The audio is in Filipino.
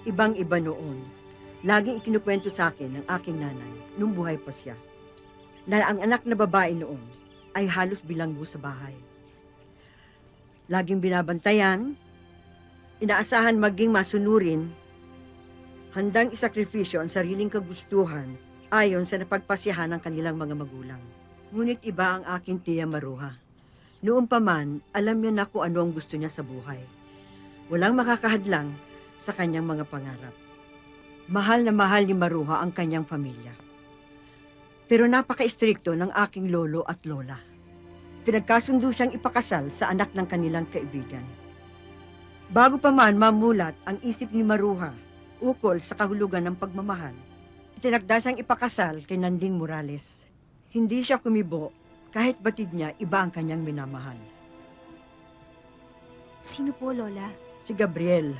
Ibang-iba noon. Laging ikinukwento sa akin ng aking nanay nung buhay pa siya na ang anak na babae noon ay halos bilanggo sa bahay. Laging binabantayan, inaasahan maging masunurin, handang isakripisyo ang sariling kagustuhan ayon sa napagpasyahan ng kanilang mga magulang. Ngunit iba ang aking tiya Maruha. Noon pa man, alam niya na kung ano ang gusto niya sa buhay. Walang makakahadlang sa kanyang mga pangarap. Mahal na mahal ni Maruha ang kanyang pamilya. Pero napaka-istrikto ng aking lolo at lola. Pinagkasundo siyang ipakasal sa anak ng kanilang kaibigan. Bago pa man mamulat ang isip ni Maruha ukol sa kahulugan ng pagmamahal, itinakda siyang ipakasal kay Nanding Morales. Hindi siya kumibo kahit batid niya iba ang kanyang minamahal. Sino po, Lola? Si Gabriel.